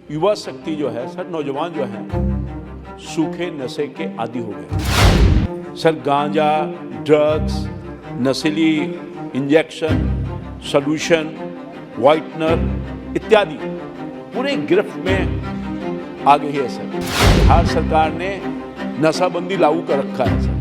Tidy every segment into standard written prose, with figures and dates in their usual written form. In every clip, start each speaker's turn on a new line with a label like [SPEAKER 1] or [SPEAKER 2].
[SPEAKER 1] युवा शक्ति जो है सर, नौजवान जो है सूखे नशे के आदी हो गए सर। गांजा, ड्रग्स, नशीली इंजेक्शन, सॉल्यूशन, व्हाइटनर इत्यादि पूरे गिरफ्त में आ गई है सर। बिहार सरकार ने नशाबंदी लागू कर रखा है सर,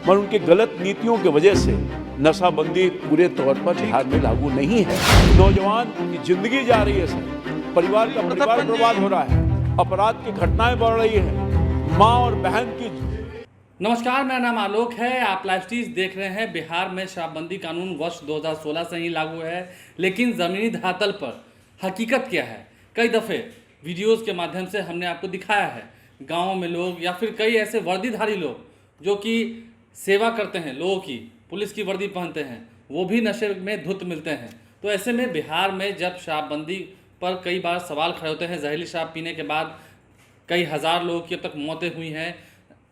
[SPEAKER 1] मगर उनके गलत नीतियों की वजह से नशाबंदी पूरे तौर पर बिहार में लागू नहीं है। नौजवान की जिंदगी जा रही है सर, परिवार का परिवार बर्बाद हो रहा है, अपराध की घटनाएं बढ़ रही है, माँ और बहन की।
[SPEAKER 2] नमस्कार, मेरा नाम आलोक है। आप लाइव स्ट्रीम देख रहे हैं। बिहार में शराबबंदी कानून वर्ष 2016 से ही लागू है, लेकिन ज़मीनी धरातल पर हकीकत क्या है? कई दफ़े वीडियोस के माध्यम से हमने आपको दिखाया है। गाँव में लोग या फिर कई ऐसे वर्दीधारी लोग जो कि सेवा करते हैं लोगों की, पुलिस की वर्दी पहनते हैं, वो भी नशे में धुत मिलते हैं। तो ऐसे में बिहार में जब शराबबंदी पर कई बार सवाल खड़े होते हैं, जहरीली शराब पीने के बाद कई हज़ार लोगों की अब तक मौतें हुई हैं,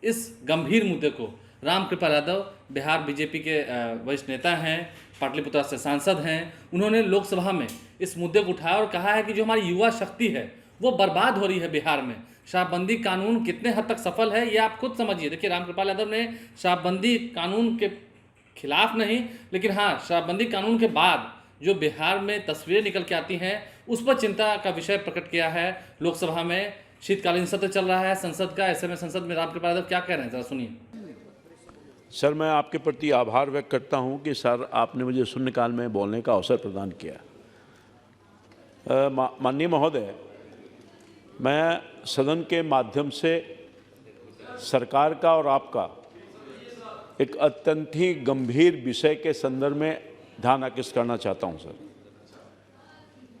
[SPEAKER 2] इस गंभीर मुद्दे को रामकृपाल यादव बिहार बीजेपी के वरिष्ठ नेता हैं, पाटलिपुत्रा से सांसद हैं, उन्होंने लोकसभा में इस मुद्दे को उठाया और कहा है कि जो हमारी युवा शक्ति है वो बर्बाद हो रही है बिहार में। शराबबंदी कानून कितने हद तक सफल है ये आप खुद समझिए। देखिए, रामकृपाल यादव ने शराबबंदी कानून के खिलाफ नहीं, लेकिन हाँ, शराबबंदी कानून के बाद जो बिहार में तस्वीरें निकल के आती हैं उस पर चिंता का विषय प्रकट किया है। लोकसभा में शीतकालीन सत्र चल रहा है संसद का, ऐसे में संसद में रामकृपाल यादव क्या कह रहे हैं, जरा सुनिए।
[SPEAKER 1] सर, मैं आपके प्रति आभार व्यक्त करता हूं कि सर आपने मुझे शून्यकाल में बोलने का अवसर प्रदान किया। माननीय महोदय, मैं सदन के माध्यम से सरकार का और आपका एक अत्यंत ही गंभीर विषय के संदर्भ में ध्यान आकृष्ट करना चाहता हूं।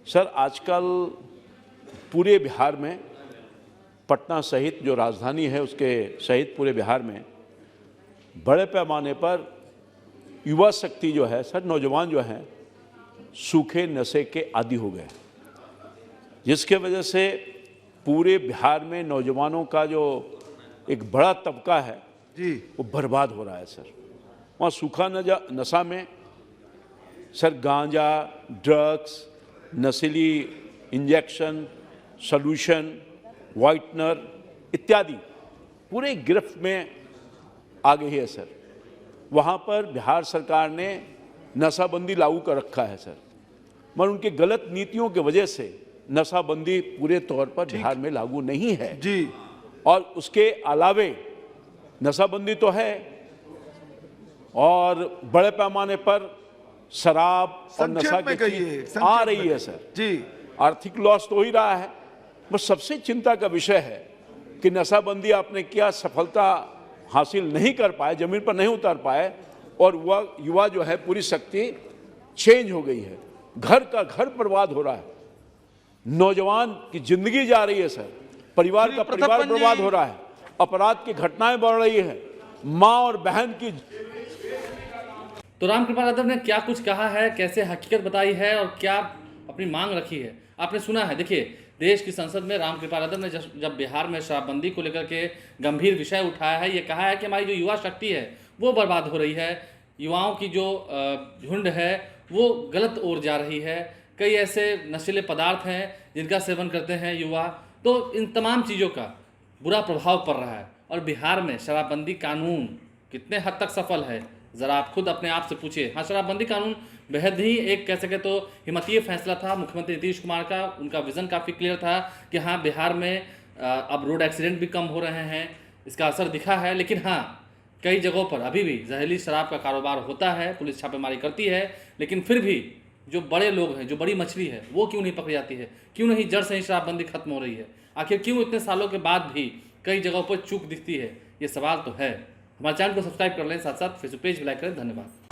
[SPEAKER 1] सर, आजकल पूरे बिहार में, पटना सहित जो राजधानी है उसके सहित पूरे बिहार में बड़े पैमाने पर युवा शक्ति जो है सर, नौजवान जो हैं सूखे नशे के आदी हो गए, जिसके वजह से पूरे बिहार में नौजवानों का जो एक बड़ा तबका है जी वो बर्बाद हो रहा है सर। वहाँ सूखा नशा में सर गांजा, ड्रग्स, नशीली इंजेक्शन, सॉल्यूशन, व्हाइटनर इत्यादि पूरे गिरफ्त में आ गई है सर। वहाँ पर बिहार सरकार ने नशाबंदी लागू कर रखा है सर, मगर उनके गलत नीतियों की वजह से नशाबंदी पूरे तौर पर बिहार में लागू नहीं है जी। और उसके अलावे नशाबंदी तो है और बड़े पैमाने पर शराब और नशा की चीज आ रही है सर जी। आर्थिक लॉस तो हो ही रहा है, बस सबसे चिंता का विषय है कि नशाबंदी आपने किया, सफलता हासिल नहीं कर पाए, जमीन पर नहीं उतार पाए, और वह युवा जो है पूरी शक्ति चेंज हो गई है, घर का घर बर्बाद हो रहा है, नौजवान की जिंदगी जा रही है सर, परिवार का परिवार बर्बाद हो रहा है, अपराध की घटनाएं बढ़ रही है, माँ और बहन की।
[SPEAKER 2] तो रामकृपाल यादव ने क्या कुछ कहा है, कैसे हकीकत बताई है और क्या अपनी मांग रखी है, आपने सुना है। देखिए, देश की संसद में रामकृपाल यादव ने जब बिहार में शराबबंदी को लेकर के गंभीर विषय उठाया है, ये कहा है कि हमारी जो युवा शक्ति है वो बर्बाद हो रही है, युवाओं की जो झुंड है वो गलत ओर जा रही है, कई ऐसे नशीले पदार्थ हैं जिनका सेवन करते हैं युवा, तो इन तमाम चीज़ों का बुरा प्रभाव पड़ रहा है। और बिहार में शराबबंदी कानून कितने हद तक सफल है, ज़रा आप खुद अपने आप से पूछिए। हाँ, शराबबंदी कानून बेहद ही एक कह सके तो हिम्मतीय फैसला था मुख्यमंत्री नीतीश कुमार का। उनका विज़न काफ़ी क्लियर था कि हाँ, बिहार में अब रोड एक्सीडेंट भी कम हो रहे हैं, इसका असर दिखा है। लेकिन हाँ, कई जगहों पर अभी भी जहरीली शराब का कारोबार होता है, पुलिस छापेमारी करती है, लेकिन फिर भी जो बड़े लोग हैं, जो बड़ी मछली है, वो क्यों नहीं पकड़ी जाती है? क्यों नहीं जड़ से ही शराबबंदी खत्म हो रही है? आखिर क्यों इतने सालों के बाद भी कई जगहों पर चूक दिखती है? ये सवाल तो है। हमारे चैनल को सब्सक्राइब कर लें, साथ साथ फेसबुक पेज भी लाइक करें। धन्यवाद।